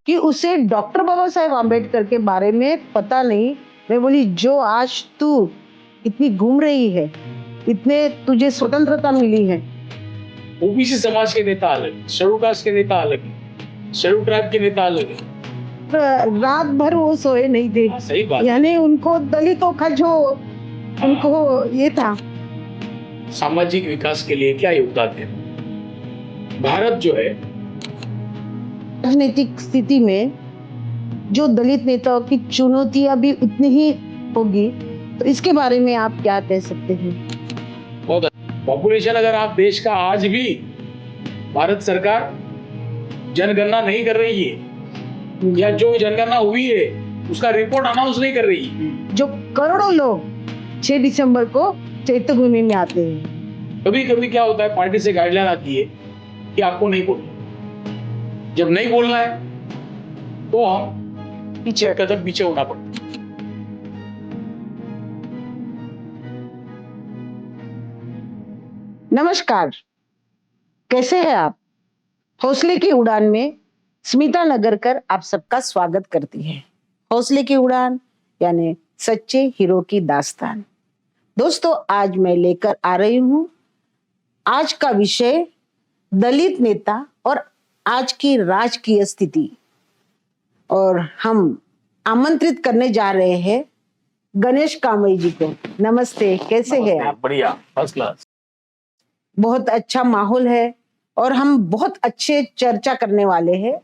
कि उसे डॉक्टर बाबा साहेब आम्बेडकर के बारे में पता नहीं। मैं बोली जो आज तू इतनी घूम रही है, इतने तुझे स्वतंत्रता मिली है। ओबीसी समाज के नेता अलग, शेड्यूल कास्ट के नेता अलग, शेड्यूल ट्राइब के नेता अलग। रात भर वो सोए नहीं थे। सही बात। यानी उनको दलितों का जो उनको ये था, सामाजिक विकास के लिए क्या योगदान है। भारत जो है राजनीतिक स्थिति में जो दलित नेताओं की चुनौतियां भी उतनी ही होगी, तो इसके बारे में आप क्या कह सकते हैं? बहुत पॉपुलेशन अगर आप देश का आज भी भारत सरकार जनगणना नहीं कर रही है या जो जनगणना हुई है उसका रिपोर्ट अनाउंस नहीं कर रही है। जो करोड़ों लोग 6 दिसंबर को चैत्यभूमि में आते हैं। कभी कभी क्या होता है, पार्टी से गाइडलाइन आती है कि आपको नहीं बोलना। जब नहीं बोलना है तो हम पीछे कदम पीछे होना पड़ता है। नमस्कार, कैसे हैं आप? हौसले की उड़ान में स्मिता नगरकर आप सबका स्वागत करती है। हौसले की उड़ान यानी सच्चे हीरो की दास्तान। दोस्तों, आज मैं लेकर आ रही हूं आज का विषय दलित नेता और आज की राजकीय स्थिति। और हम आमंत्रित करने जा रहे हैं गणेश कामई जी को। नमस्ते, कैसे हैं आप? बढ़िया, फर्स्ट क्लास। बहुत अच्छा माहौल है और हम बहुत अच्छे चर्चा करने वाले हैं।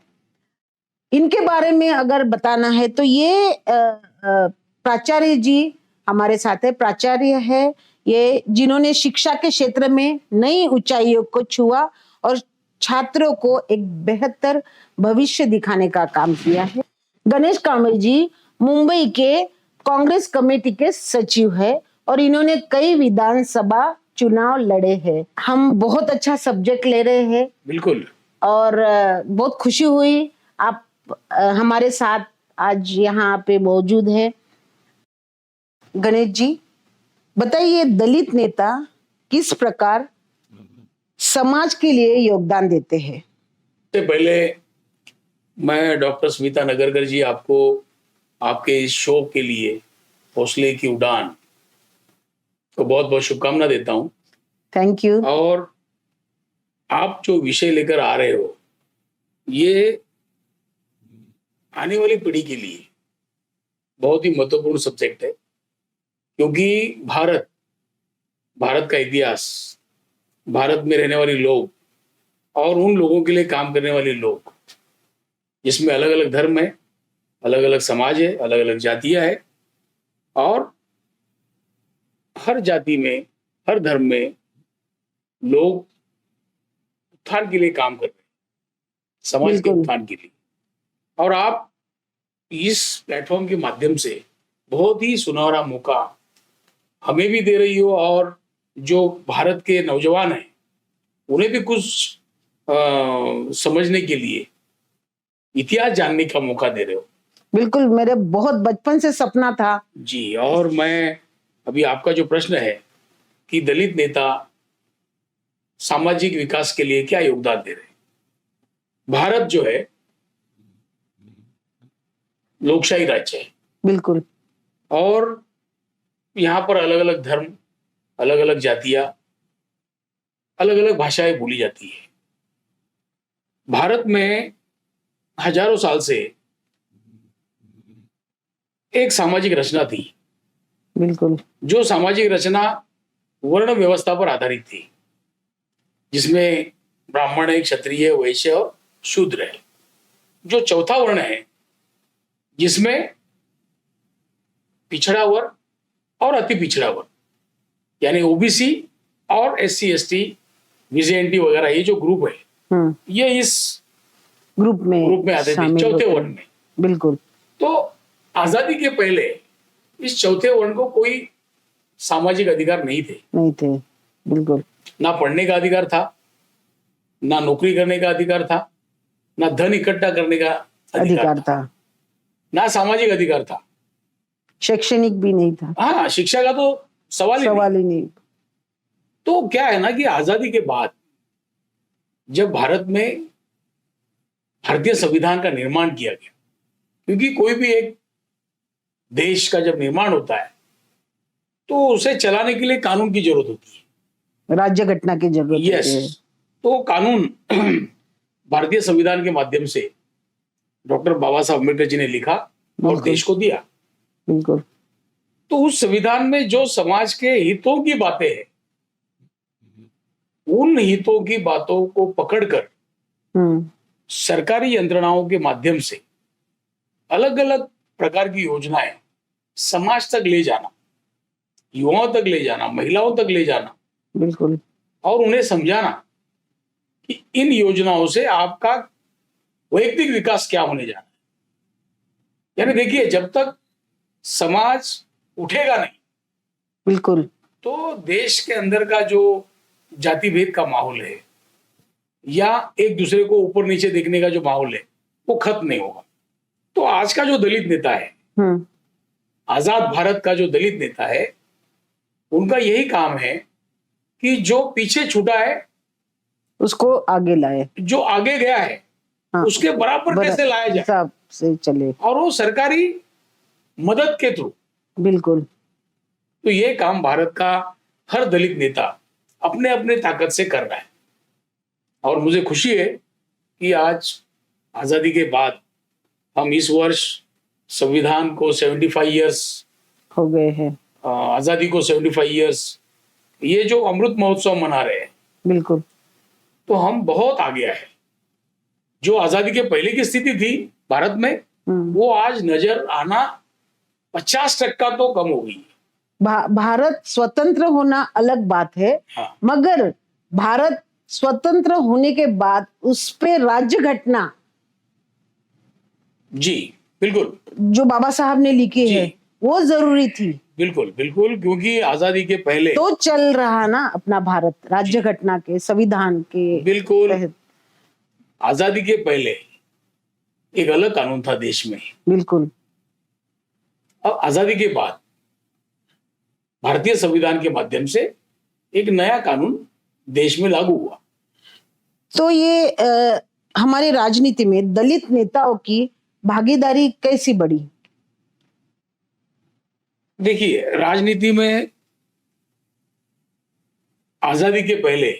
इनके बारे में अगर बताना है तो ये प्राचार्य जी हमारे साथ है। प्राचार्य है ये जिन्होंने शिक्षा के क्षेत्र में नई ऊंचाइयों को छुआ और छात्रों को एक बेहतर भविष्य दिखाने का काम किया है। गणेश कामई जी मुंबई के कांग्रेस कमेटी के सचिव है और इन्होंने कई विधानसभा चुनाव लड़े हैं। हम बहुत अच्छा सब्जेक्ट ले रहे हैं। बिल्कुल। और बहुत खुशी हुई आप हमारे साथ आज यहाँ पे मौजूद है। गणेश जी, बताइए दलित नेता किस प्रकार समाज के लिए योगदान देते हैं? सबसे पहले मैं डॉक्टर स्मिता नगरकर जी आपको आपके इस शो के लिए हौसले की उड़ान को बहुत बहुत शुभकामना देता हूँ। Thank you. और आप जो विषय लेकर आ रहे हो ये आने वाली पीढ़ी के लिए बहुत ही महत्वपूर्ण सब्जेक्ट है, क्योंकि भारत का इतिहास, भारत में रहने वाले लोग और उन लोगों के लिए काम करने वाले लोग, जिसमें अलग अलग धर्म है, अलग अलग समाज है, अलग अलग जातियां है, और हर जाति में, हर धर्म में लोग उत्थान के लिए काम कर रहे हैं, समाज के उत्थान के लिए। और आप इस प्लेटफॉर्म के माध्यम से बहुत ही सुनहरा मौका हमें भी दे रही हो और जो भारत के नौजवान हैं उन्हें भी कुछ समझने के लिए, इतिहास जानने का मौका दे रहे हो। बिल्कुल, मेरे बहुत बचपन से सपना था जी। और मैं अभी आपका जो प्रश्न है कि दलित नेता सामाजिक विकास के लिए क्या योगदान दे रहे हैं। भारत जो है लोकशाही राज्य है। बिल्कुल। और यहाँ पर अलग अलग धर्म, अलग अलग जातियां, अलग अलग भाषाएं बोली जाती है। भारत में हजारों साल से एक सामाजिक रचना थी। बिल्कुल। जो सामाजिक रचना वर्ण व्यवस्था पर आधारित थी, जिसमें ब्राह्मण है, क्षत्रिय, वैश्य और शूद्र है। जो चौथा वर्ण है जिसमें पिछड़ा वर्ग और अति पिछड़ा वर्ग यानी ओबीसी और SC ST VJNT वगैरह, ये जो ग्रुप है ये इस ग्रुप में आते थे, चौथे वर्ण में। बिल्कुल। तो आजादी के पहले इस चौथे वर्ण को कोई सामाजिक अधिकार नहीं थे। बिल्कुल। ना पढ़ने का अधिकार था, ना नौकरी करने का अधिकार था, ना धन इकट्ठा करने का अधिकार था, ना सामाजिक अधिकार था, शैक्षणिक भी नहीं था। हाँ, शिक्षा का तो सवाल ही नहीं। तो क्या है ना कि आजादी के बाद जब भारत में भारतीय संविधान का निर्माण किया गया। क्योंकि कोई भी एक देश का जब निर्माण होता है तो उसे चलाने के लिए कानून की जरूरत होती है। राज्य घटना की जरूरत होती है। यस, तो कानून भारतीय संविधान के माध्यम से डॉक्टर बाबा साहब अम्बेडकर जी ने लिखा और बिल्कुल। देश को दिया। बिल्कुल। तो उस संविधान में जो समाज के हितों की बातें हैं, उन हितों की बातों को पकड़कर हम्म। सरकारी यंत्रणाओं के माध्यम से अलग अलग प्रकार की योजनाएं समाज तक ले जाना, युवाओं तक ले जाना, महिलाओं तक ले जाना बिल्कुल। और उन्हें समझाना कि इन योजनाओं से आपका वैयक्तिक विकास क्या होने जा रहा है। यानी देखिए, जब तक समाज उठेगा नहीं बिल्कुल। तो देश के अंदर का जो जाति भेद का माहौल है या एक दूसरे को ऊपर नीचे देखने का जो माहौल है वो खत्म नहीं होगा। तो आज का जो दलित नेता है, आजाद भारत का जो दलित नेता है, उनका यही काम है कि जो पीछे छूटा है उसको आगे लाए, जो आगे गया है उसके बराबर कैसे लाया जाए, हिसाब से चले, और वो सरकारी मदद के थ्रू। बिल्कुल। तो ये काम भारत का हर दलित नेता अपने अपने ताकत से कर रहा है। और मुझे खुशी है कि आज आजादी के बाद हम इस वर्ष संविधान को 75 इयर्स हो गए हैं, आजादी को 75 इयर्स, ये जो अमृत महोत्सव मना रहे हैं, बिल्कुल। तो हम बहुत आगे आए। जो आजादी के पहले की स्थिति थी भारत में, वो आज नजर आना 50% तो कम हो गई। भारत स्वतंत्र होना अलग बात है। हाँ। मगर भारत स्वतंत्र होने के बाद उस पे राज्य घटना, जी बिल्कुल, जो बाबा साहब ने लिखी है, वो जरूरी थी। बिल्कुल बिल्कुल, क्योंकि आजादी के पहले तो चल रहा ना अपना भारत राज्य घटना के, संविधान के बिल्कुल तहत। आजादी के पहले एक अलग कानून था देश में। बिल्कुल। अब आजादी के बाद भारतीय संविधान के माध्यम से एक नया कानून देश में लागू हुआ। तो ये हमारी राजनीति में दलित नेताओं की भागीदारी कैसी बढ़ी? देखिए, राजनीति में आजादी के पहले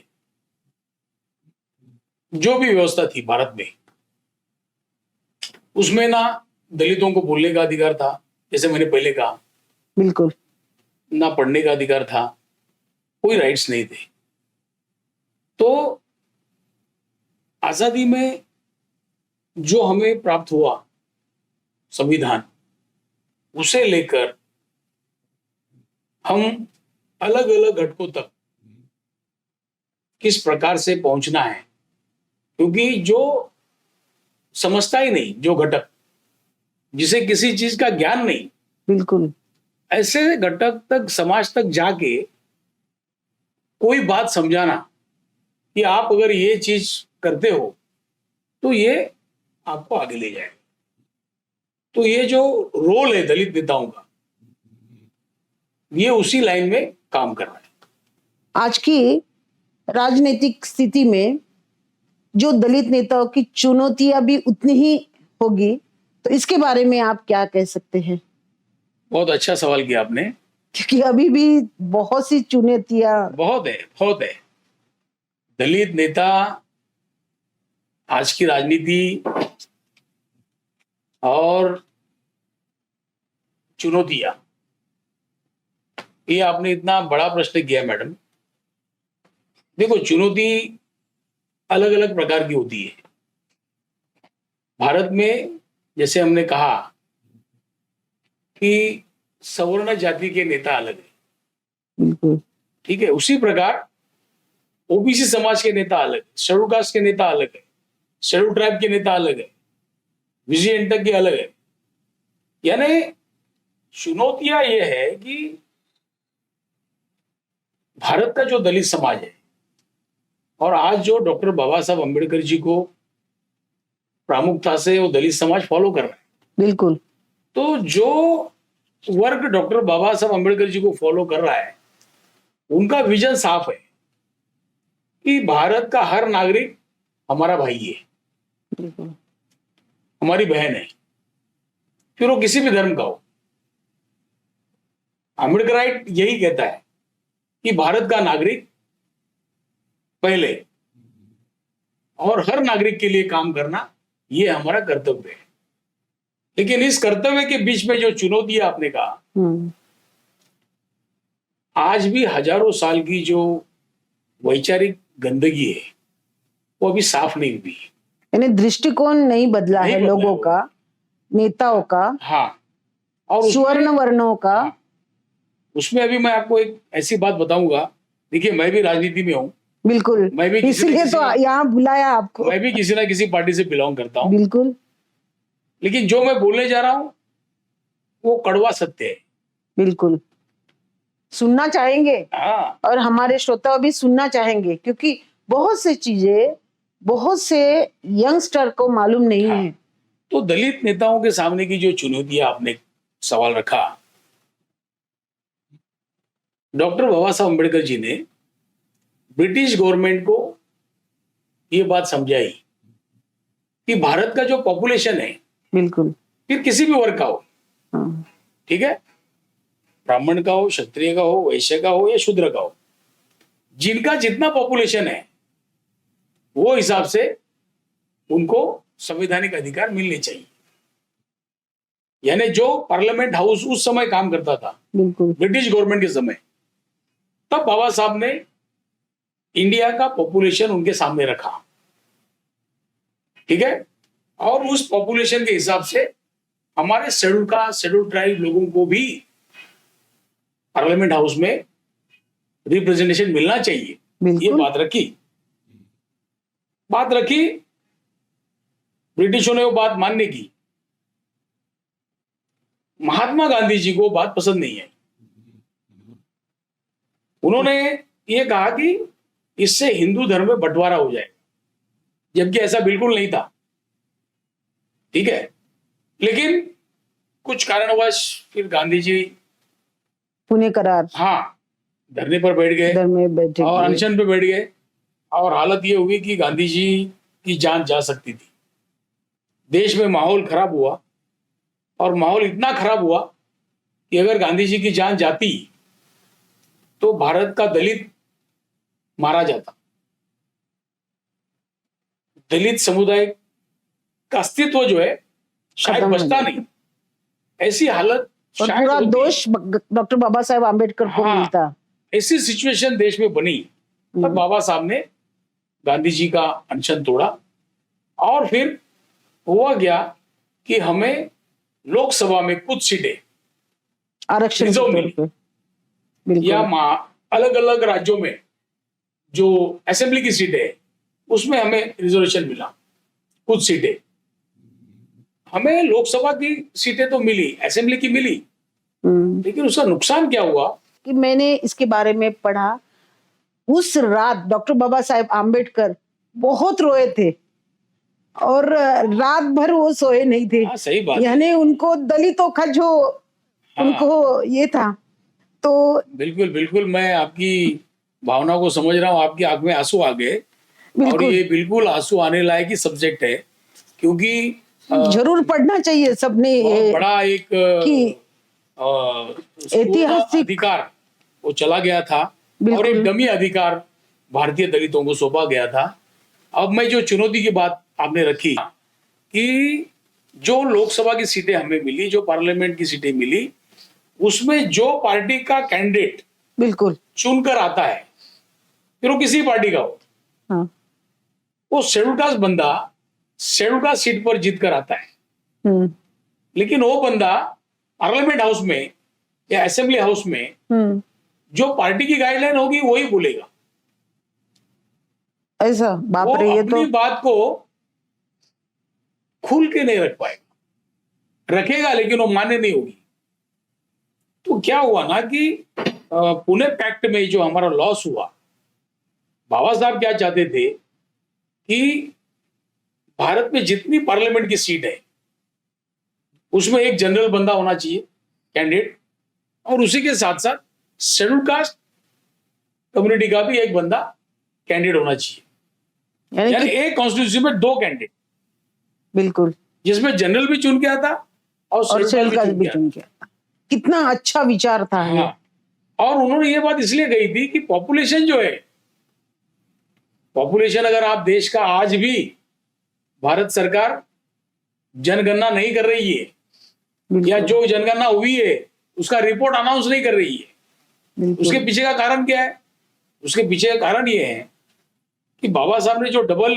जो भी व्यवस्था थी भारत में, उसमें ना दलितों को बोलने का अधिकार था, जैसे मैंने पहले कहा, बिल्कुल। ना पढ़ने का अधिकार था, कोई राइट्स नहीं थे। तो आजादी में जो हमें प्राप्त हुआ संविधान, उसे लेकर हम अलग अलग घटकों तक किस प्रकार से पहुंचना है, क्योंकि जो समझता ही नहीं, जो घटक जिसे किसी चीज का ज्ञान नहीं, बिल्कुल, ऐसे घटक तक, समाज तक जाके कोई बात समझाना कि आप अगर ये चीज करते हो तो ये आपको आगे ले जाए। तो ये जो रोल है दलित नेताओं का, ये उसी लाइन में काम कर रहा है। आज की राजनीतिक स्थिति में जो दलित नेताओं की चुनौतियां भी उतनी ही होगी, तो इसके बारे में आप क्या कह सकते हैं? बहुत अच्छा सवाल किया आपने, क्योंकि अभी भी बहुत सी चुनौतियां बहुत है। दलित नेता, आज की राजनीति और चुनौतियां, ये आपने इतना बड़ा प्रश्न किया मैडम। देखो, चुनौती अलग अलग प्रकार की होती है। भारत में जैसे हमने कहा कि सवर्ण जाति के नेता अलग है, बिल्कुल ठीक है, उसी प्रकार ओबीसी समाज के नेता अलग है, शेड्यूल कास्ट के नेता अलग है, शेड्यूल ट्राइब के नेता अलग है, विजिएंटर के अलग है। यानी चुनौतियां ये है कि भारत का जो दलित समाज है, और आज जो डॉक्टर बाबा साहब अम्बेडकर जी को प्रामुख्यता से वो दलित समाज फॉलो कर रहा है। बिल्कुल। तो जो वर्ग डॉक्टर बाबा साहब अम्बेडकर जी को फॉलो कर रहा है, उनका विजन साफ है कि भारत का हर नागरिक हमारा भाई है। बिल्कुल। हमारी बहन है, फिर वो किसी भी धर्म का हो। अम्बेडकराइट यही कहता है कि भारत का नागरिक पहले और हर नागरिक के लिए काम करना ये हमारा कर्तव्य है। लेकिन इस कर्तव्य के बीच में जो चुनौतियां आपने कहा, आज भी हजारों साल की जो वैचारिक गंदगी है वो अभी साफ नहीं हुई, यानी दृष्टिकोण नहीं बदला है लोगों का, नेताओं का, हाँ, और स्वर्ण वर्णों का। हाँ, उसमें अभी मैं आपको एक ऐसी बात बताऊंगा। देखिए, मैं भी राजनीति में हूँ, बिल्कुल, मैं भी इसलिए तो यहाँ बुलाया आपको। मैं भी किसी ना किसी पार्टी से बिलोंग करता हूँ। बिल्कुल, लेकिन जो मैं बोलने जा रहा हूँ वो कड़वा सत्य है। बिल्कुल सुनना चाहेंगे, हाँ, और हमारे श्रोता भी सुनना चाहेंगे, क्योंकि बहुत से चीजें बहुत से यंगस्टर को मालूम नहीं है। तो दलित नेताओं के सामने की जो चुनौतियां आपने सवाल रखा, डॉक्टर बाबा साहब अम्बेडकर जी ने ब्रिटिश गवर्नमेंट को ये बात समझाई कि भारत का जो पॉपुलेशन है, बिल्कुल, फिर किसी भी वर्ग का हो, हाँ, ठीक है, ब्राह्मण का हो, क्षत्रिय का हो, वैश्य का हो या शूद्र का हो, जिनका जितना पॉपुलेशन है वो हिसाब से उनको संवैधानिक अधिकार मिलने चाहिए। यानी जो पार्लियामेंट हाउस उस समय काम करता था, बिल्कुल, ब्रिटिश गवर्नमेंट के समय, तब बाबा साहब ने इंडिया का पॉपुलेशन उनके सामने रखा, ठीक है, और उस पॉपुलेशन के हिसाब से हमारे शेड्यूल कास्ट, शेड्यूल ट्राइब लोगों को भी पार्लियामेंट हाउस में रिप्रेजेंटेशन मिलना चाहिए। ये बात रखी, ब्रिटिशों ने वो बात मानने की। महात्मा गांधी जी को बात पसंद नहीं है। उन्होंने ये कहा कि इससे हिंदू धर्म में बंटवारा हो जाए, जबकि ऐसा बिल्कुल नहीं था, ठीक है। लेकिन कुछ कारणवश फिर गांधी जी पुणे करार, हाँ, धरने पर बैठ गए और अनशन पे बैठ गए, और हालत ये हुई कि गांधी जी की जान जा सकती थी। देश में माहौल खराब हुआ, और माहौल इतना खराब हुआ कि अगर गांधी जी की जान जाती तो भारत का दलित मारा जाता, दलित समुदाय का अस्तित्व जो है शायद बचता नहीं। ऐसी हालत, और पूरा दोष डॉक्टर बाबा साहेब आम्बेडकर को मिलता। ऐसी सिचुएशन देश में बनी, तब बाबा साहब ने गांधी जी का अनशन तोड़ा, और फिर हुआ गया कि हमें लोकसभा में कुछ सीटें आरक्षण मिली, या अलग अलग राज्यों में जो असेंबली की सीटें है उसमें हमें रिजर्वेशन मिला, कुछ सीटें। हमें लोकसभा की सीटें तो मिली, असेंबली की मिली, लेकिन उसका नुकसान क्या हुआ कि मैंने इसके बारे में पढ़ा, उस रात डॉक्टर बाबा साहेब आम्बेडकर बहुत रोए थे, और रात भर वो सोए नहीं थे। सही बात, यानी उनको दलितों का जो उनको ये था। तो बिल्कुल बिल्कुल मैं आपकी भावना को समझ रहा हूँ, आपकी आंख में आंसू आ गए, और ये बिल्कुल आंसू आने लायक ही सब्जेक्ट है, क्योंकि जरूर पढ़ना चाहिए सबने। बहुत बड़ा एक ऐतिहासिक अधिकार वो चला गया था, और एक डमी अधिकार भारतीय दलितों को सौंपा गया था। अब मैं जो चुनौती की बात आपने रखी कि जो लोकसभा की सीटें हमें मिली, जो पार्लियामेंट की सीटें मिली, उसमें जो पार्टी का कैंडिडेट बिल्कुल चुनकर आता है, फिर वो किसी पार्टी का हो, हाँ, वो शेड्यूल कास्ट बंदा शेड्यूल कास्ट सीट पर जीत कर आता है, लेकिन वो बंदा पार्लियामेंट हाउस में या असेंबली हाउस में जो पार्टी की गाइडलाइन होगी वही बोलेगा। ऐसा बाप रे, ये अपनी बात को खुल के नहीं रख पाएगा, रखेगा लेकिन वो मान्य नहीं होगी। तो क्या हुआ ना कि पुणे पैक्ट में जो हमारा लॉस हुआ, बाबा साहब क्या चाहते थे कि भारत में जितनी पार्लियामेंट की सीट है उसमें एक जनरल बंदा होना चाहिए कैंडिडेट, और उसी के साथ साथ शेड्यूल कास्ट कम्युनिटी का भी एक बंदा कैंडिडेट होना चाहिए, यानी एक कॉन्स्टिट्यूंसी में 2 कैंडिडेट। बिल्कुल, जिसमें जनरल भी चुन के आता और और शेड्यूल शेड्यूल कास्ट कास्ट भी चुन के। कितना अच्छा विचार था ये। हाँ, और उन्होंने ये बात इसलिए कही थी कि पॉपुलेशन जो है, पॉपुलेशन अगर आप देश का आज भी, भारत सरकार जनगणना नहीं कर रही है, या बिल्कुल, जो जनगणना हुई है उसका रिपोर्ट अनाउंस नहीं कर रही है, बिल्कुल, उसके पीछे का कारण क्या है? उसके पीछे का कारण ये है कि बाबा साहब ने जो डबल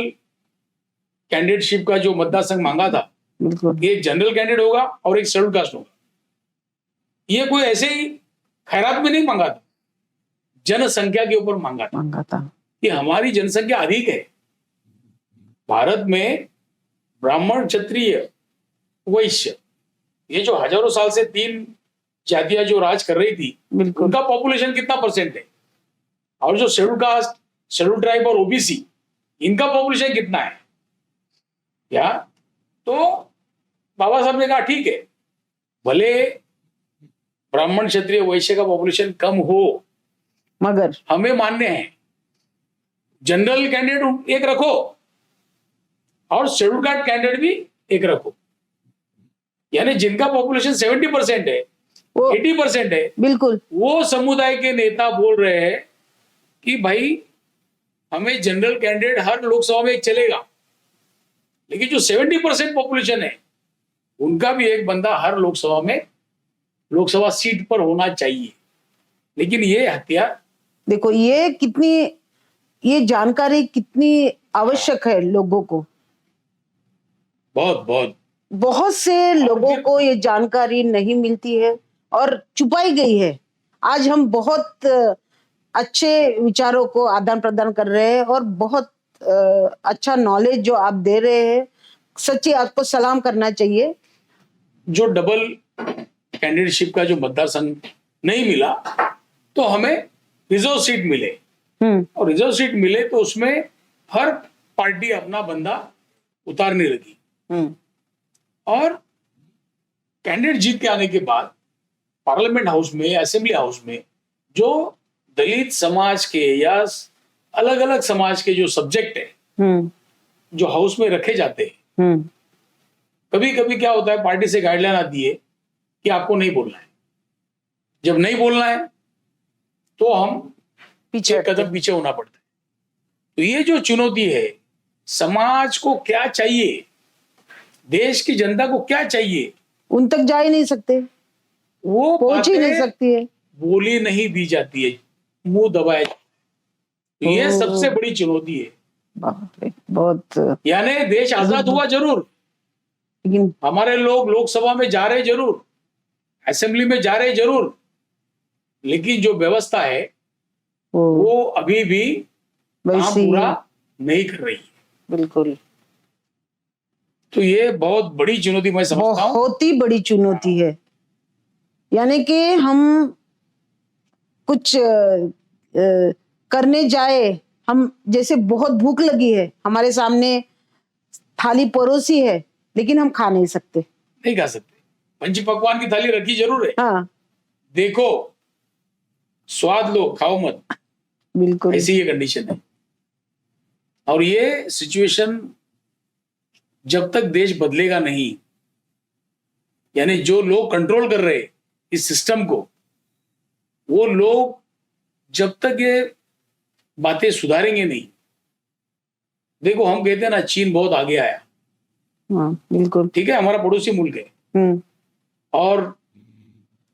कैंडिडेटशिप का जो मतदार संघ मांगा था, बिल्कुल, एक जनरल कैंडिडेट होगा और एक शेड्यूल कास्ट होगा। ये कोई ऐसे ही खैरात में नहीं मांगा था, जनसंख्या के ऊपर मांगा था मांगा था। कि हमारी जनसंख्या अधिक है भारत में, ब्राह्मण, क्षत्रिय, वैश्य, ये जो हजारों साल से तीन जातियां जो राज कर रही थी, बिल्कुल, उनका पॉपुलेशन कितना परसेंट है, और जो शेड्यूल कास्ट, शेड्यूल ट्राइब और ओबीसी, इनका पॉपुलेशन कितना है? या तो बाबा साहब ने कहा ठीक है, भले ब्राह्मण, क्षत्रिय, वैश्य का पॉपुलेशन कम हो, मगर हमें मान्य है, जनरल कैंडिडेट एक रखो और शेड्यूल कास्ट कैंडिडेट भी एक रखो। यानी जिनका पॉपुलेशन 70% है, वो 80% है, बिल्कुल, वो समुदाय के नेता बोल रहे हैं कि भाई हमें जनरल कैंडिडेट हर लोकसभा में एक चलेगा, लेकिन जो 70% पॉपुलेशन है उनका भी एक बंदा हर लोकसभा में, लोकसभा सीट पर होना चाहिए। लेकिन ये हत्या, देखो ये कितनी, ये जानकारी कितनी आवश्यक है लोगों को। बहुत बहुत बहुत से लोगों को ये जानकारी नहीं मिलती है और छुपाई गई है। आज हम बहुत अच्छे विचारों को आदान प्रदान कर रहे हैं और बहुत अच्छा नॉलेज जो आप दे रहे हैं, सच्ची आपको सलाम करना चाहिए। जो डबल कैंडिडेटशिप का जो मतदार संघ नहीं मिला, तो हमें रिजर्व सीट मिले, और रिजर्व सीट मिले तो उसमें हर पार्टी अपना बंदा उतारने लगी, और कैंडिडेट जीत के आने के बाद पार्लियामेंट हाउस में, असेंबली हाउस में जो दलित समाज के या अलग अलग समाज के जो सब्जेक्ट है जो हाउस में रखे जाते हैं, कभी कभी क्या होता है, पार्टी से गाइडलाइन आती है कि आपको नहीं बोलना है। जब नहीं बोलना है तो हम पीछे एक कदम पीछे होना पड़ता है। तो ये जो चुनौती है, समाज को क्या चाहिए, देश की जनता को क्या चाहिए, उन तक जा ही नहीं सकते, वो पहुंच ही नहीं बातें सकती है, बोली नहीं दी जाती है, मुंह दबाया जाता है। तो ये सबसे बड़ी चुनौती है। बाप रे, बहुत। यानी देश आजाद हुआ जरूर, लेकिन हमारे लोग लोकसभा में जा रहे जरूर, असेंबली में जा रहे जरूर, लेकिन जो व्यवस्था है वो अभी भी काम वैसे पूरा नहीं कर रही है। बिल्कुल, तो ये बहुत बड़ी चुनौती मैं समझता हूँ। बहुत ही बड़ी चुनौती है। यानी कि हम कुछ करने जाए, हम जैसे बहुत भूख लगी है, हमारे सामने थाली परोसी है, लेकिन हम खा नहीं सकते, नहीं खा सकते। पंच पकवान की थाली रखी जरूर है, हाँ देखो, स्वाद लो, खाओ मत, बिल्कुल, ऐसी ये कंडीशन है। और ये सिचुएशन जब तक देश बदलेगा नहीं, यानी जो लोग कंट्रोल कर रहे इस सिस्टम को, वो लोग जब तक ये बातें सुधारेंगे नहीं। देखो, हम कहते हैं ना, चीन बहुत आगे आया, हाँ बिल्कुल, ठीक है, हमारा पड़ोसी मुल्क है, और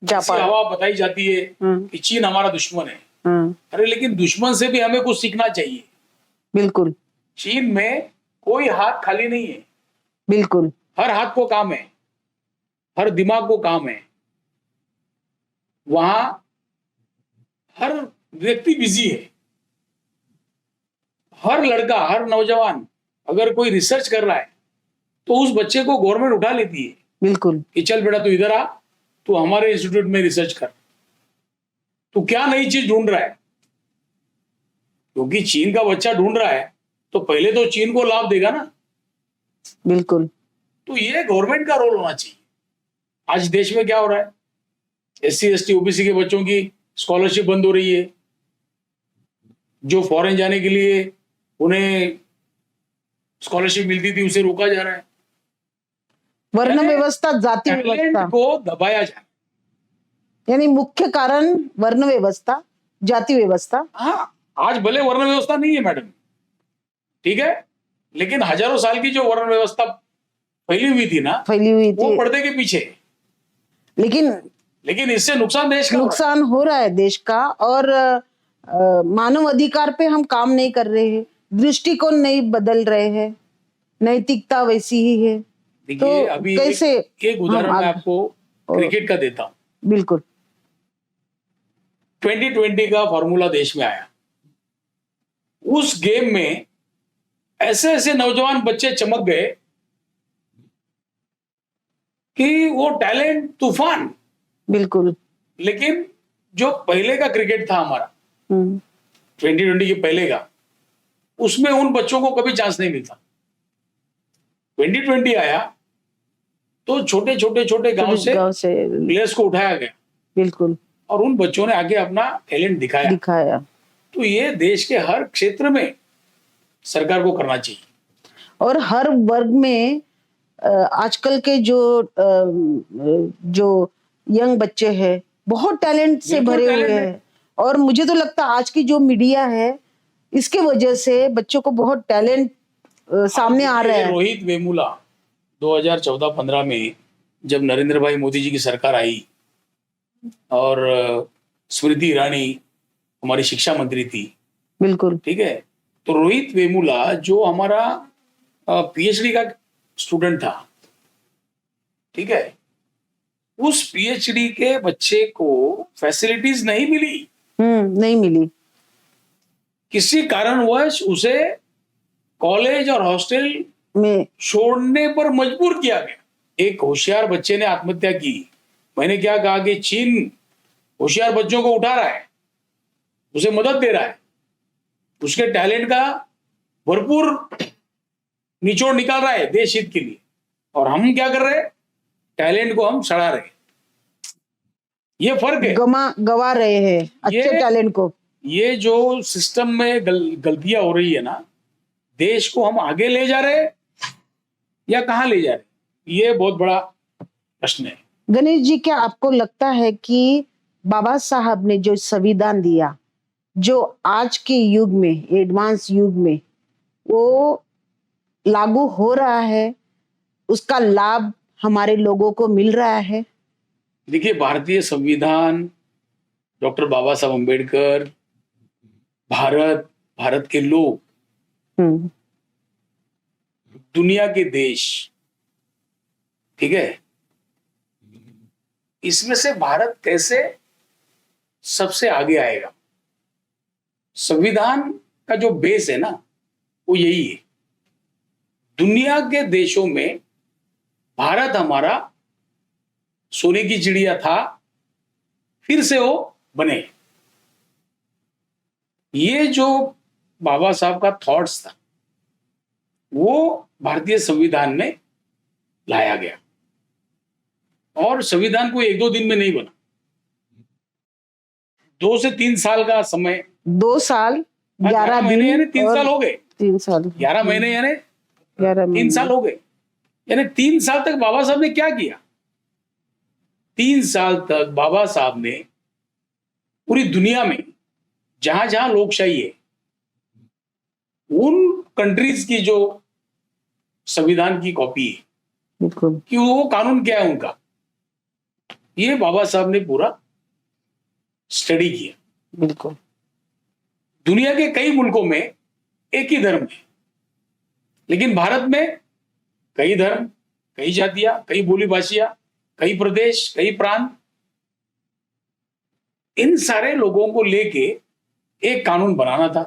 ऐसी जापान, हवा बताई जाती है कि चीन हमारा दुश्मन है। अरे लेकिन दुश्मन से भी हमें कुछ सीखना चाहिए। बिल्कुल, चीन में कोई हाथ खाली नहीं है, बिल्कुल, हर हाथ को काम है, हर दिमाग को काम है। वहां हर व्यक्ति बिजी है, हर लड़का, हर नौजवान अगर कोई रिसर्च कर रहा है तो उस बच्चे को गवर्नमेंट उठा लेती है बिल्कुल, कि चल बेटा तू इधर आ, तू हमारे इंस्टीट्यूट में रिसर्च कर, तू क्या नई चीज ढूंढ रहा है। क्योंकि चीन का बच्चा ढूंढ रहा है तो पहले तो चीन को लाभ देगा ना। बिल्कुल, तो ये गवर्नमेंट का रोल होना चाहिए। आज देश में क्या हो रहा है, SC ST OBC के बच्चों की स्कॉलरशिप बंद हो रही है, जो फॉरेन जाने के लिए उन्हें स्कॉलरशिप मिलती थी उसे रोका जा रहा है। वर्ण यानी व्यवस्था, जाति टैलेंट व्यवस्था, को दबाया जाए। यानी मुख्य कारण वर्ण व्यवस्था, जाति व्यवस्था। हाँ, आज भले वर्ण व्यवस्था नहीं है मैडम, ठीक है, लेकिन हजारों साल की जो वर्ण व्यवस्था फैली हुई थी ना, फैली हुई वो थी, पर्दे के पीछे है। लेकिन लेकिन इससे नुकसान देश का हो रहा नुकसान हो रहा है देश का। और मानव अधिकार पे हम काम नहीं कर रहे हैं, दृष्टिकोण नहीं बदल रहे हैं, नैतिकता वैसी ही है। है। देखिए, तो अभी कैसे एक उदाहरण हम मैं आगे? आपको क्रिकेट का देता हूँ। बिल्कुल। 2020 का फॉर्मूला देश में आया। उस गेम में ऐसे ऐसे नौजवान बच्चे चमक गए कि वो टैलेंट तूफान। बिल्कुल। लेकिन जो पहले का क्रिकेट था हमारा, 2020 के पहले का, उसमें उन बच्चों को कभी चांस नहीं मिलता। 2020 आया तो छोटे छोटे छोटे गांव से प्लेयर्स को उठाया गया। बिल्कुल। और उन बच्चों ने आगे अपना टैलेंट दिखाया। तो ये देश के हर क्षेत्र में सरकार को करना चाहिए। और हर वर्ग में आजकल के जो यंग बच्चे हैं बहुत टैलेंट से भरे हुए हैं। और मुझे तो लगता है आज की जो मीडिया है इसके वजह से बच्चों को बहुत टैलेंट सामने आ रहा है। रोहित वेमुला 2014-15 में जब नरेंद्र भाई मोदी जी की सरकार आई और स्मृति ईरानी हमारी शिक्षा मंत्री थी, बिल्कुल, ठीक है, तो रोहित वेमुला जो हमारा पीएचडी का स्टूडेंट था, ठीक है, उस पीएचडी के बच्चे को फैसिलिटीज नहीं मिली। नहीं मिली। किसी कारणवश उसे कॉलेज और हॉस्टल में छोड़ने पर मजबूर किया गया। एक होशियार बच्चे ने आत्महत्या की। मैंने क्या कहा कि चीन होशियार बच्चों को उठा रहा है, उसे मदद दे रहा है, उसके टैलेंट का भरपूर निचोड़ निकाल रहा है देश हित के लिए, और हम क्या कर रहे हैं, टैलेंट को हम सड़ा रहे हैं। ये फर्क है, गवा रहे हैं अच्छे टैलेंट को। ये जो सिस्टम में गलतियां हो रही है ना, देश को हम आगे ले जा रहे हैं या कहां ले जा रहे हैं, ये बहुत बड़ा प्रश्न है। गणेश जी, क्या आपको लगता है कि बाबा साहब ने जो संविधान दिया, जो आज के युग में, एडवांस युग में वो लागू हो रहा है, उसका लाभ हमारे लोगों को मिल रहा है? देखिए, भारतीय संविधान, डॉक्टर बाबा साहब अम्बेडकर, भारत के लोग, दुनिया के देश, ठीक है, इसमें से भारत कैसे सबसे आगे आएगा? संविधान का जो बेस है ना, वो यही है। दुनिया के देशों में भारत हमारा सोने की चिड़िया था, फिर से वो बने। ये जो बाबा साहब का थॉट्स था वो भारतीय संविधान में लाया गया, और संविधान को 1-2 दिन में नहीं बना, 2 से 3 साल का समय। 2 साल 11 महीने यानी दिन 3 साल हो गए। 3 साल 11 महीने यानी 3 साल हो गए। यानी 3 साल तक बाबा साहब ने क्या किया? 3 साल तक बाबा साहब ने पूरी दुनिया में जहां जहां लोकशाही है, उन कंट्रीज की जो संविधान की कॉपी है कि वो कानून क्या है उनका, ये बाबा साहब ने पूरा स्टडी किया। बिल्कुल। दुनिया के कई मुल्कों में एक ही धर्म है, लेकिन भारत में कई धर्म, कई जातियां, कई बोली भाषियां, कई प्रदेश, कई प्रांत, इन सारे लोगों को लेके एक कानून बनाना था।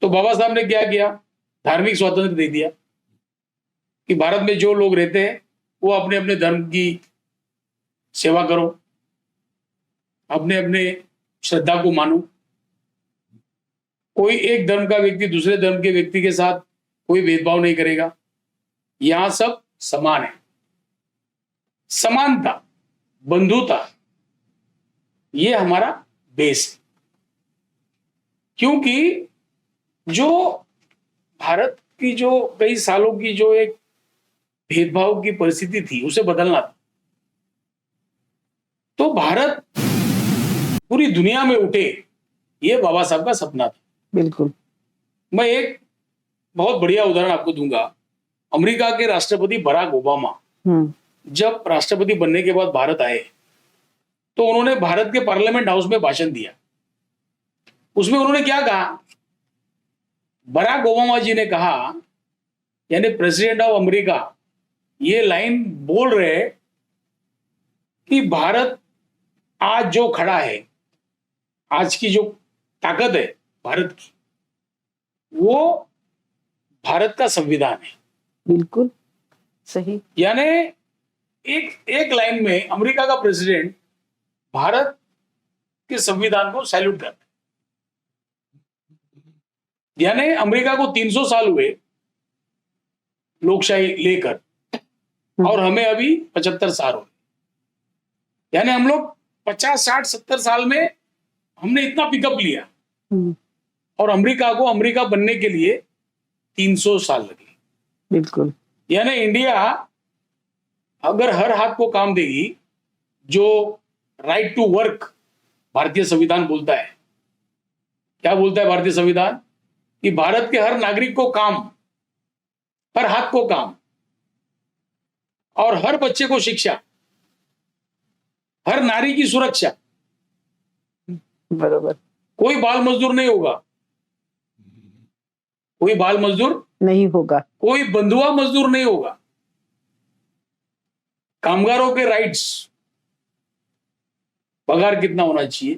तो बाबा साहब ने क्या किया? धार्मिक स्वातंत्र दे दिया कि भारत में जो लोग रहते हैं वो अपने अपने धर्म की सेवा करो, अपने अपने श्रद्धा को मानो। कोई एक धर्म का व्यक्ति दूसरे धर्म के व्यक्ति के साथ कोई भेदभाव नहीं करेगा, यहां सब समान है। समानता, बंधुता, ये हमारा बेस है। क्योंकि जो भारत की जो कई सालों की जो एक भेदभाव की परिस्थिति थी उसे बदलना था। तो भारत पूरी दुनिया में उठे, ये बाबा साहब का सपना था। बिल्कुल। मैं एक बहुत बढ़िया उदाहरण आपको दूंगा। अमेरिका के राष्ट्रपति बराक ओबामा जब राष्ट्रपति बनने के बाद भारत आए तो उन्होंने भारत के पार्लियामेंट हाउस में भाषण दिया। उसमें उन्होंने क्या कहा? बराक ओबामा जी ने कहा, यानी प्रेसिडेंट ऑफ अमेरिका ये लाइन बोल रहे कि भारत आज जो खड़ा है, आज की जो ताकत है भारत की, वो भारत का संविधान है। बिल्कुल सही। यानी एक लाइन में अमेरिका का प्रेसिडेंट भारत के संविधान को सैल्यूट करता है। यानी अमेरिका को 300 साल हुए लोकशाही लेकर, और हमें अभी 75 साल हो गए। यानी हम लोग 50, 60, 70 साल में हमने इतना पिकअप लिया, और अमेरिका को अमेरिका बनने के लिए 300 साल लगे। बिल्कुल। यानी इंडिया अगर हर हाथ को काम देगी, जो राइट टू वर्क भारतीय संविधान बोलता है। क्या बोलता है भारतीय संविधान? कि भारत के हर नागरिक को काम, हर हाथ को काम, और हर बच्चे को शिक्षा, हर नारी की सुरक्षा। बरोबर। कोई बाल मजदूर नहीं होगा, कोई बाल मजदूर नहीं होगा, कोई बंधुआ मजदूर नहीं होगा। कामगारों के राइट्स, पगार कितना होना चाहिए,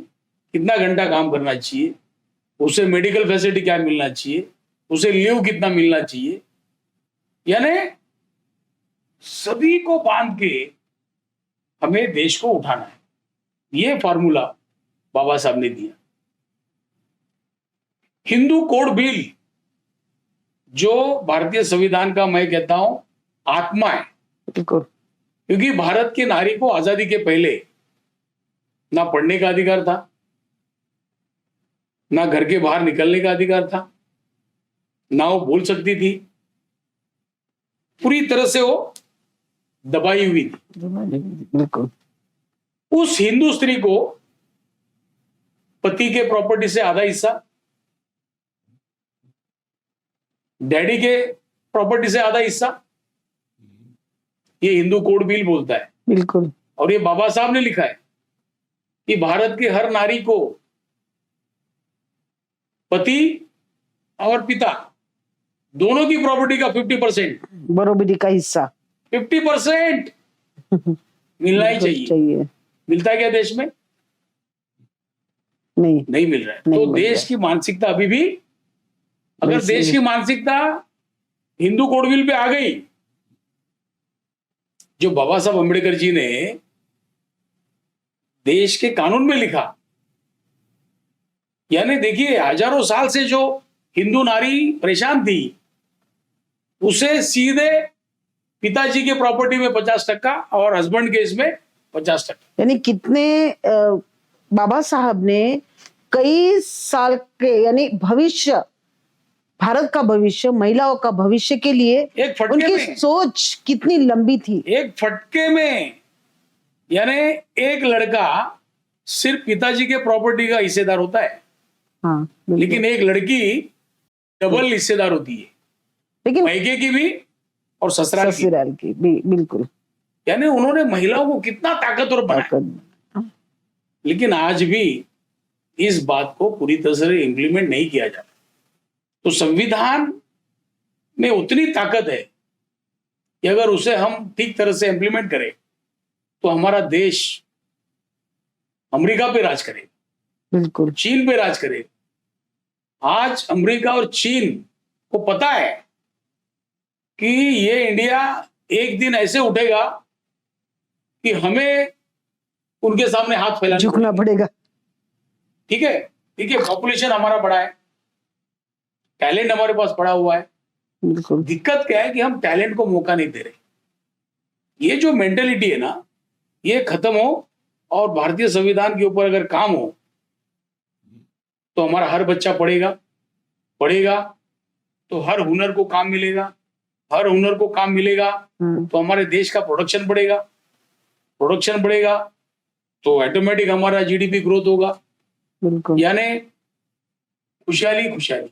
कितना घंटा काम करना चाहिए, उसे मेडिकल फैसिलिटी क्या मिलना चाहिए, उसे लीव कितना मिलना चाहिए, यानी सभी को बांध के हमें देश को उठाना है। ये फॉर्मूला बाबा साहब ने दिया। हिंदू कोड बिल जो भारतीय संविधान का, मैं कहता हूं, आत्मा है। बिल्कुल। क्योंकि भारत की नारी को आजादी के पहले ना पढ़ने का अधिकार था, ना घर के बाहर निकलने का अधिकार था, ना वो बोल सकती थी। पूरी तरह से वो दबाई हुई थी। बिल्कुल। उस हिंदू स्त्री को पति के प्रॉपर्टी से आधा हिस्सा, डैडी के प्रॉपर्टी से आधा हिस्सा, ये हिंदू कोड बिल बोलता है। बिल्कुल। और ये बाबा साहब ने लिखा है कि भारत की हर नारी को पति और पिता दोनों की प्रॉपर्टी का 50% बरोबरी का हिस्सा 50% मिलना ही चाहिए। मिलता है क्या देश में? नहीं मिल रहा है। तो देश की मानसिकता अभी भी, अगर देश की मानसिकता हिंदू कोड बिल पे आ गई, जो बाबा साहब अम्बेडकर जी ने देश के कानून में लिखा, यानी देखिए हजारों साल से जो हिंदू नारी परेशान थी, उसे सीधे पिताजी के प्रॉपर्टी में 50% और हस्बैंड के इसमें 50%। यानी कितने बाबा साहब ने कई साल के, यानी भविष्य, भारत का भविष्य, महिलाओं का भविष्य के लिए एक फटके उनकी में, सोच कितनी लंबी थी। एक फटके में, यानी एक लड़का सिर्फ पिताजी के प्रॉपर्टी का हिस्सेदार होता है। हाँ, लेकिन एक लड़की डबल हिस्सेदार होती है, लेकिन मायके की भी और ससुराल की भी। बिल्कुल। यानी उन्होंने महिलाओं को कितना ताकतवर बनाया। लेकिन आज भी इस बात को पूरी तरह से इंप्लीमेंट नहीं किया जाता। तो संविधान में उतनी ताकत है कि अगर उसे हम ठीक तरह से इंप्लीमेंट करें तो हमारा देश अमेरिका पे राज करे, बिल्कुल, चीन पे राज करे। आज अमेरिका और चीन को पता है कि ये इंडिया एक दिन ऐसे उठेगा कि हमें उनके सामने हाथ फैलाना, झुकना पड़ेगा। ठीक है, ठीक है। पॉपुलेशन हमारा बड़ा है, टैलेंट हमारे पास पड़ा हुआ है। बिल्कुल। दिक्कत क्या है कि हम टैलेंट को मौका नहीं दे रहे। ये जो मेंटेलिटी है ना, ये खत्म हो और भारतीय संविधान के ऊपर अगर काम हो तो हमारा हर बच्चा पढ़ेगा तो हर हुनर को काम मिलेगा, हर हुनर को काम मिलेगा हम्म, तो हमारे देश का प्रोडक्शन बढ़ेगा, प्रोडक्शन बढ़ेगा तो ऑटोमेटिक हमारा जीडीपी ग्रोथ होगा, बिल्कुल। यानी खुशहाली खुशहाली।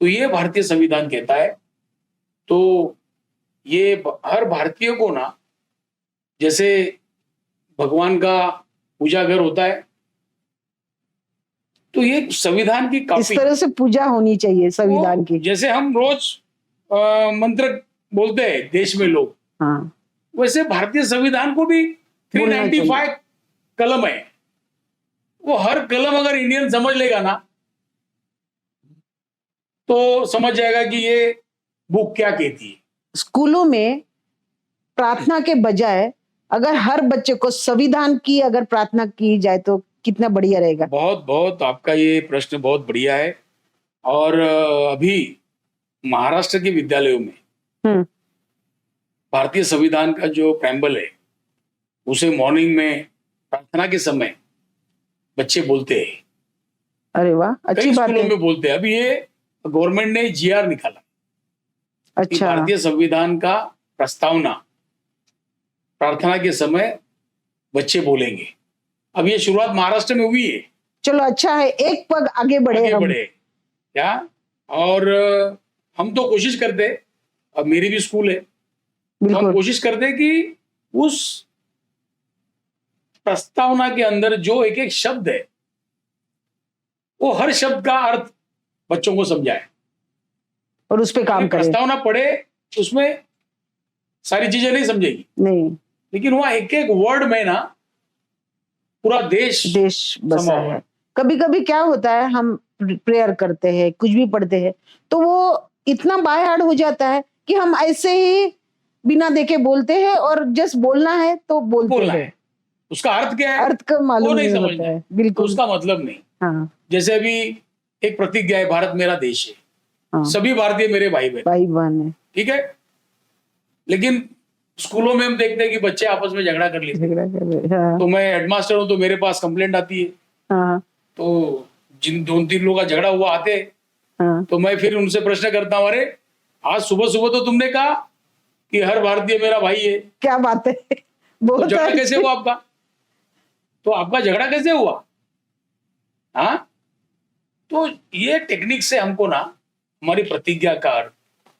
तो ये भारतीय संविधान कहता है। तो ये हर भारतीय को ना, जैसे भगवान का पूजा घर होता है, तो ये संविधान की इस कॉपी, तरह से पूजा होनी चाहिए संविधान की। जैसे हम रोज मंत्र बोलते हैं देश में लोग, हाँ, वैसे भारतीय संविधान को भी बोलना 395 कलम है। वो हर कलम अगर इंडियन समझ लेगा ना, तो समझ जाएगा कि ये बुक क्या कहती है। स्कूलों में प्रार्थना के बजाय अगर हर बच्चे को संविधान की अगर प्रार्थना की जाए तो कितना बढ़िया रहेगा। बहुत बहुत आपका ये प्रश्न बहुत बढ़िया है। और अभी महाराष्ट्र के विद्यालयों में हम्म, भारतीय संविधान का जो प्रेम्बल है, उसे मॉर्निंग में प्रार्थना के समय बच्चे बोलते हैं। अरे वाह, अच्छी कई बात स्कूलों है। में बोलते हैं। अभी ये गवर्नमेंट ने जीआर निकाला कि अच्छा, भारतीय संविधान का प्रस्तावना प्रार्थना के समय बच्चे बोलेंगे। अब ये शुरुआत महाराष्ट्र में हुई है, चलो अच्छा है, एक पग आगे बढ़े आगे हम। बढ़े क्या। और हम तो कोशिश करते, अब मेरी भी स्कूल है, तो हम बिल्कुल, कोशिश करते कि उस प्रस्तावना के अंदर जो एक एक शब्द है, वो हर शब्द का अर्थ बच्चों को समझाए। और उस पे काम अगर करें। प्रस्तावना पढ़े उसमें सारी चीजें नहीं समझेगी, नहीं, लेकिन वहां एक एक वर्ड में ना पूरा देश देश बसा समा हुआ है। कभी कभी क्या होता है, हम प्रेयर करते हैं, कुछ भी पढ़ते हैं, तो वो इतना बाय हार्ट हो जाता है कि हम ऐसे ही बिना देखे बोलते हैं, और जस्ट बोलना है तो बोलते बोलना हैं, है। उसका अर्थ क्या है अर्थ का वो मालूम नहीं नहीं समझना होता है, है। तो बिल्कुल, उसका मतलब नहीं। हाँ जैसे अभी एक प्रतिज्ञा है, भारत मेरा देश है, हाँ, सभी भारतीय मेरे भाई बहन, भाई बहन है, ठीक है। लेकिन स्कूलों में हम देखते हैं कि बच्चे आपस में झगड़ा कर लेते हैं। झगड़ा कर रहे, हाँ तो मैं हेडमास्टर हूं, तो मेरे पास कंप्लेंट आती है। हाँ तो जिन 2-3 लोगों का झगड़ा हुआ आते, हाँ, तो मैं फिर उनसे प्रश्न करता हूं, अरे आज सुबह सुबह तो तुमने कहा कि हर भारतीय मेरा भाई है, क्या बात है। तो बहुत झगड़ा कैसे अच्छी। हुआ आपका? तो आपका झगड़ा कैसे हुआ? हाँ, तो ये टेक्निक से हमको ना हमारी प्रतिज्ञा का अर्थ,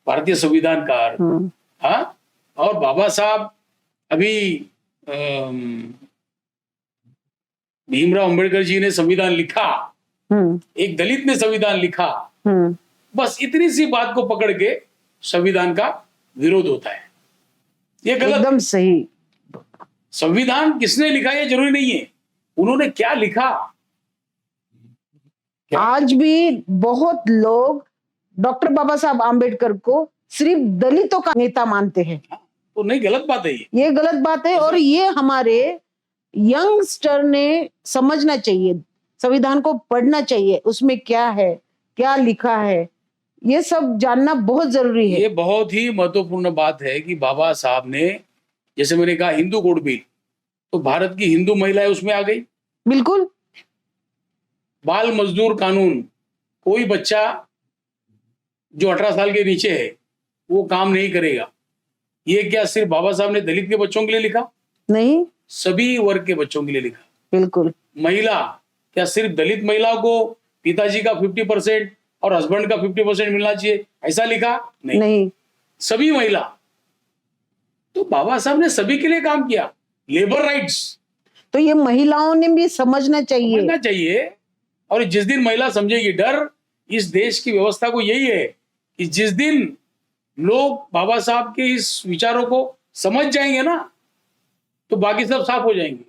भारतीय संविधान का अर्थ, हम्म, हाँ। और बाबा साहब अभी अम, भीमराव अंबेडकर जी ने संविधान लिखा, हम्म, एक दलित ने संविधान लिखा, हम्म, बस इतनी सी बात को पकड़ के संविधान का विरोध होता है। ये गलत है। एकदम सही। संविधान किसने लिखा ये जरूरी नहीं है, उन्होंने क्या लिखा। क्या? आज भी बहुत लोग डॉक्टर बाबा साहब आम्बेडकर को सिर्फ दलितों का नेता मानते हैं। तो नहीं, गलत बात है ये। ये गलत बात है, और ये हमारे यंगस्टर ने समझना चाहिए, संविधान को पढ़ना चाहिए, उसमें क्या है, क्या लिखा है, ये सब जानना बहुत जरूरी है। ये बहुत ही महत्वपूर्ण बात है कि बाबा साहब ने, जैसे मैंने कहा हिंदू कोड बिल, तो भारत की हिंदू महिलाएं उसमें आ गई। बिल्कुल, बाल मजदूर कानून, कोई बच्चा जो 18 साल के नीचे है वो काम नहीं करेगा। ये क्या सिर्फ बाबा साहब ने दलित के बच्चों के लिए लिखा? नहीं, सभी वर्ग के बच्चों के लिए लिखा। बिल्कुल, महिला, क्या सिर्फ दलित महिलाओं को पिताजी का 50% और हस्बैंड का 50% मिलना चाहिए, ऐसा लिखा? नहीं, नहीं, सभी महिला। तो बाबा साहब ने सभी के लिए काम किया। लेबर राइट्स तो ये महिलाओं ने भी समझना चाहिए। समझना चाहिए। और जिस दिन महिला समझेगी, डर इस देश की व्यवस्था को यही है कि जिस दिन लोग बाबा साहब के इस विचारों को समझ जाएंगे ना, तो बाकी सब साफ हो जाएंगे।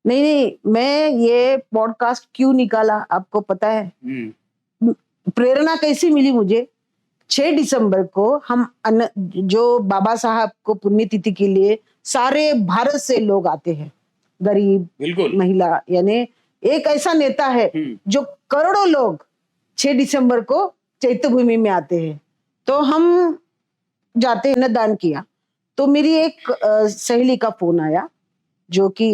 नहीं नहीं, मैं ये पॉडकास्ट क्यों निकाला आपको पता है? प्रेरणा कैसी मिली मुझे? 6 दिसंबर को हम जो बाबा साहब को पुण्यतिथि के लिए सारे भारत से लोग आते हैं, गरीब, बिल्कुल, महिला, यानी एक ऐसा नेता है जो करोड़ों लोग 6 दिसंबर को चैत्य भूमि में आते हैं। तो हम जाते हैं, दान किया। तो मेरी एक सहेली का फोन आया, जो कि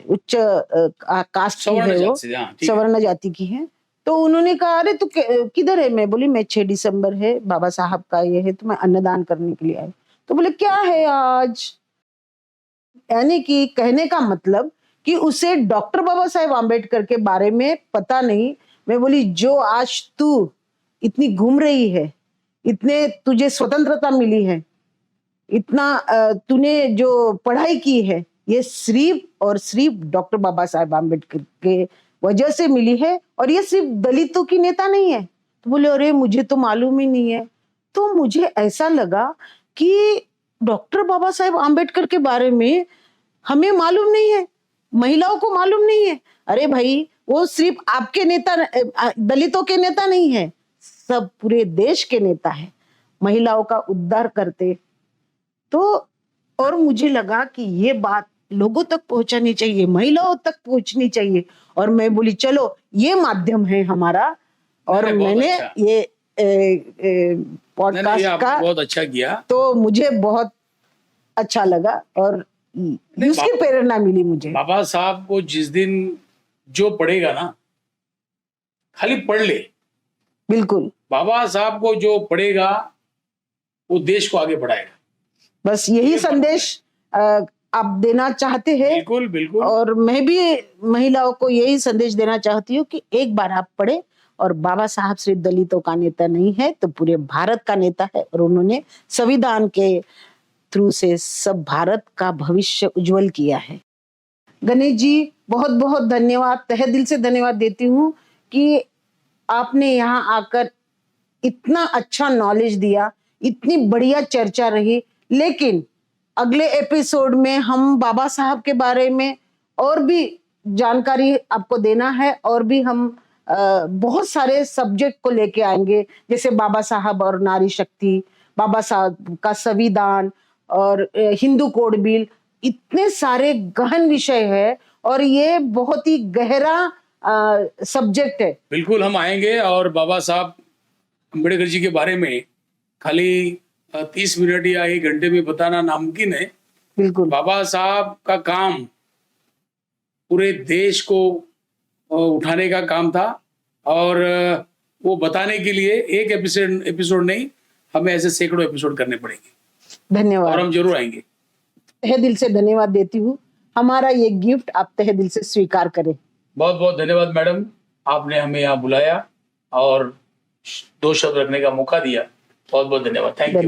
उच्च कास्ट की है, वो ठीक है। सवर्ण जाति की है। तो उन्होंने कहा अरे तू किधर है? मैं बोली मैं 6 दिसंबर है, बाबा साहब का ये है, तो मैं अन्नदान करने के लिए आई। तो बोले क्या है आज? यानी कि कहने का मतलब कि उसे डॉक्टर बाबा साहेब आम्बेडकर के बारे में पता नहीं। मैं बोली जो आज तू इतनी घूम रही है, इतने तुझे स्वतंत्रता मिली है, इतना तूने जो पढ़ाई की है, ये सिर्फ और सिर्फ डॉक्टर बाबा साहेब आम्बेडकर के वजह से मिली है, और ये सिर्फ दलितों की नेता नहीं है। तो बोले अरे मुझे तो मालूम ही नहीं है। तो मुझे ऐसा लगा कि डॉक्टर बाबा साहेब आम्बेडकर के बारे में हमें मालूम नहीं है, महिलाओं को मालूम नहीं है। अरे भाई वो सिर्फ आपके नेता, दलितों के नेता नहीं है, सब पूरे देश के नेता है, महिलाओं का उद्धार करते। तो और मुझे लगा कि ये बात लोगों तक पहुंचानी चाहिए, महिलाओं तक पहुंचनी चाहिए। और मैं बोली चलो ये माध्यम है हमारा, और नहीं, बहुत मैंने अच्छा। ये नहीं, ये पॉडकास्ट आपने का बहुत अच्छा किया। तो मुझे बहुत अच्छा लगा, और उसकी प्रेरणा मिली मुझे। बाबा साहब को जिस दिन जो पढ़ेगा ना, खाली पढ़ ले, बिल्कुल, बाबा साहब को जो पढ़ेगा वो देश को आगे बढ़ाएगा। बस यही संदेश आप देना चाहते हैं। बिल्कुल बिल्कुल। और मैं भी महिलाओं को यही संदेश देना चाहती हूँ कि एक बार आप पढ़े, और बाबा साहब सिर्फ दलितों का नेता नहीं है, तो पूरे भारत का नेता है, और उन्होंने संविधान के थ्रू से सब भारत का भविष्य उज्जवल किया है। गणेश जी बहुत बहुत धन्यवाद, तहे दिल से धन्यवाद देती हूँ कि आपने यहाँ आकर इतना अच्छा नॉलेज दिया, इतनी बढ़िया चर्चा रही। लेकिन अगले एपिसोड में हम बाबा साहब के बारे में और भी जानकारी आपको देना है, और भी हम बहुत सारे सब्जेक्ट को लेके आएंगे, जैसे बाबा साहब और नारी शक्ति, बाबा साहब का संविधान, और हिंदू कोड बिल। इतने सारे गहन विषय है, और ये बहुत ही गहरा सब्जेक्ट है। बिल्कुल हम आएंगे, और बाबा साहब अम्बेडकर जी के बारे में खाली 30 मिनट या 1 घंटे में बताना नामुमकिन है। बिल्कुल, बाबा साहब का काम पूरे देश को उठाने का काम था, और वो बताने के लिए एक एपिसोड नहीं, हमें ऐसे सैकड़ों एपिसोड करने पड़ेंगे, और धन्यवाद। हम जरूर आएंगे। तहे दिल से धन्यवाद देती हूँ, हमारा ये गिफ्ट आप तहे दिल से स्वीकार करें। बहुत बहुत धन्यवाद मैडम, आपने हमें यहाँ बुलाया और 2 शब्द रखने का मौका दिया। बहुत बहुत धन्यवाद। Thank you.